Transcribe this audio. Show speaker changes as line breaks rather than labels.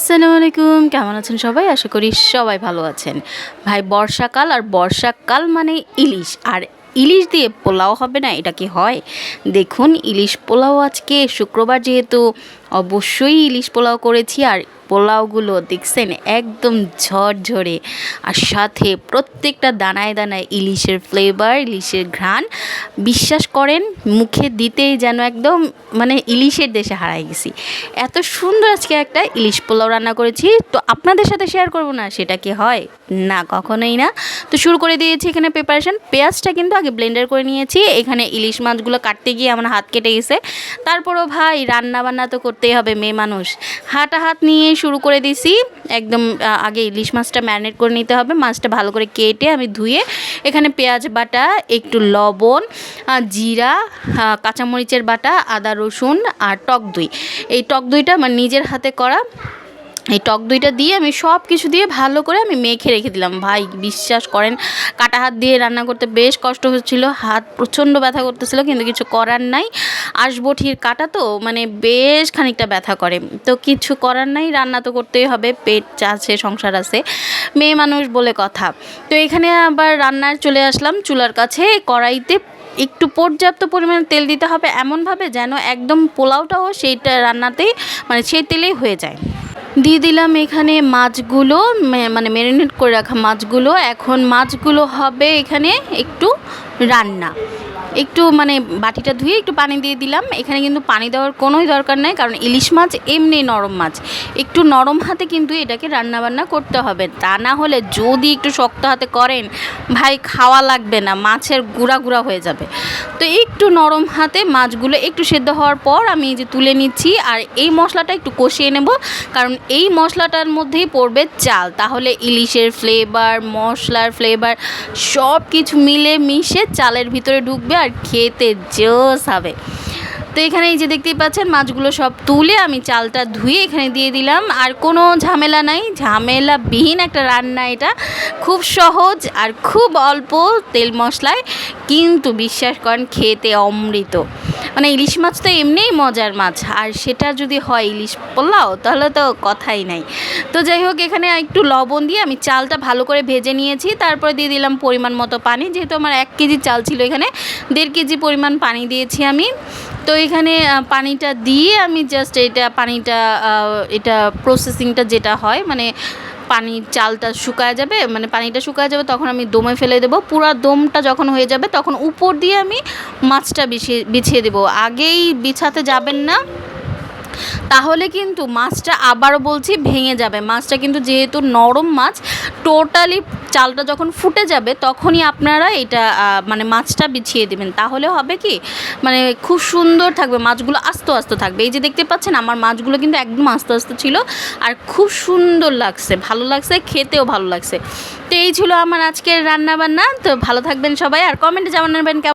আসসালামু আলাইকুম, কেমন আছেন সবাই? আশা করি সবাই ভালো আছেন। ভাই বর্ষাকাল, আর বর্ষাকাল মানে ইলিশ, আর ইলিশ দিয়ে পোলাও হবে না, এটা কি হয়? দেখুন, ইলিশ পোলাও আজকে শুক্রবার যেহেতু অবশ্যই ইলিশ পোলাও করেছি। আর পোলাওগুলো দেখছেন একদম ঝরঝরে, আর সাথে প্রত্যেকটা দানায় দানায় ইলিশের ফ্লেভার, ইলিশের ঘ্রাণ। বিশ্বাস করেন, মুখে দিতেই যেন একদম মানে ইলিশের দেশে হারাই গেছি। এত সুন্দর আজকে একটা ইলিশ পোলাও রান্না করেছি, তো আপনাদের সাথে শেয়ার করব না, সেটা কি হয়? না, কখনোই না। তো শুরু করে দিয়েছি এখানে প্রিপারেশন। পেঁয়াজটা কিন্তু আগে ব্লেন্ডার করে নিয়েছি। এখানে ইলিশ মাছগুলো কাটতে গিয়ে আমার হাত কেটে গেছে। তারপরও ভাই রান্না বান্না তো করতেই হবে, মেয়ে মানুষ। হাত নিয়ে শুরু করে দিছি। একদম আগে ইলিশ মাছটা ম্যারিনেট করে নিতে হবে। মাছটা ভালো করে কেটে আমি ধুয়ে এখানে পেঁয়াজ বাটা, একটু লবণ, জিরা, কাঁচামরিচের বাটা, আদা রসুন আর টক দই। এই টক দইটা আমার নিজের হাতে করা। এই টক দইটা দিয়ে আমি সব কিছু দিয়ে ভালো করে আমি মেখে রেখে দিলাম। ভাই বিশ্বাস করেন, কাটা হাত দিয়ে রান্না করতে বেশ কষ্ট হচ্ছিল, হাত প্রচণ্ড ব্যথা করতেছিল, কিন্তু কিছু করার নাই। আঁশবটির কাটা তো মানে বেশ খানিকটা ব্যথা করে, তো কিছু করার নাই, রান্না তো করতেই হবে, পেট আছে, সংসার আছে, মেয়ে মানুষ বলে কথা। তো এখানে আবার রান্নার চলে আসলাম চুলার কাছে। কড়াইতে একটু পর্যাপ্ত পরিমাণে তেল দিতে হবে, এমনভাবে যেন একদম পোলাওটাও সেইটা রান্নাতেই মানে সেই তেলেই হয়ে যায়। দিয়ে দিলাম এখানে মাছগুলো, মানে ম্যারিনেট করে রাখা মাছগুলো। এখন মাছগুলো হবে এখানে একটু রান্না, একটু মানে বাটিটা ধুয়ে একটু পানি দিয়ে দিলাম। এখানে কিন্তু পানি দেওয়ার কোনোই দরকার নাই, কারণ ইলিশ মাছ এমনি নরম মাছ, একটু নরম হাতে কিন্তু এটাকে রান্নাবান্না করতে হবে। তা না হলে যদি একটু শক্ত হাতে করেন ভাই, খাওয়া লাগবে না, মাছের গুঁড়া গুঁড়া হয়ে যাবে। তো একটু নরম হাতে মাছগুলো একটু সেদ্ধ হওয়ার পর আমি যে তুলে নিচ্ছি, আর এই মশলাটা একটু কষিয়ে নেব, কারণ এই মশলাটার মধ্যেই পড়বে চাল। তাহলে ইলিশের ফ্লেভার, মশলার ফ্লেভার সব কিছু মিলে মিশে চালের ভিতরে ঢুকবে, আর খেতে জোস হবে। তো এখানে এই যে দেখতেই পাচ্ছেন, মাছগুলো সব তুলে আমি চালটা ধুয়ে এখানে দিয়ে দিলাম। আর কোনো ঝামেলা নাই, ঝামেলাবিহীন একটা রান্না এটা, খুব সহজ আর খুব অল্প তেল মশলায়, কিন্তু বিশ্বাস করেন খেতে অমৃত। মানে ইলিশ মাছ তো এমনিই মজার মাছ, আর সেটা যদি হয় ইলিশ পোলাও তাহলে তো কথাই নাই। তো যাই হোক, এখানে একটু লবণ দিয়ে আমি চালটা ভালো করে ভেজে নিয়েছি। তারপরে দিয়ে দিলাম পরিমাণ মতো পানি, যেহেতু আমার 1 কেজি চাল ছিল, এখানে 1.5 কেজি পরিমাণ পানি দিয়েছি আমি। তো এখানে পানিটা দিয়ে আমি জাস্ট এটা প্রসেসিংটা যেটা হয়, মানে চালটা শুকায় যাবে, মানে পানিটা শুকায় যাবে, তখন আমি দমে ফেলে দেবো। পুরো দমটা যখন হয়ে যাবে তখন উপর দিয়ে আমি মাছটা বিছিয়ে দেবো। আগেই বিছাতে যাবেন না, তাহলে কিন্তু মাছটা, আবারও বলছি, ভেঙে যাবে। মাছটা কিন্তু যেহেতু নরম মাছ, টোটালি চালটা যখন ফুটে যাবে তখনই আপনারা এটা মানে মাছটা বিছিয়ে দেবেন, তাহলে হবে কি মানে খুব সুন্দর থাকবে, মাছগুলো আস্ত আস্ত থাকবে। এই যে দেখতে পাচ্ছেন আমার মাছগুলো কিন্তু একদম আস্ত আস্ত ছিল, আর খুব সুন্দর লাগছে, ভালো লাগছে, খেতেও ভালো লাগছে। তো এই ছিল আমার আজকের রান্না বান্না। তো ভালো থাকবেন সবাই, আর কমেন্টে জানাবেন কেমন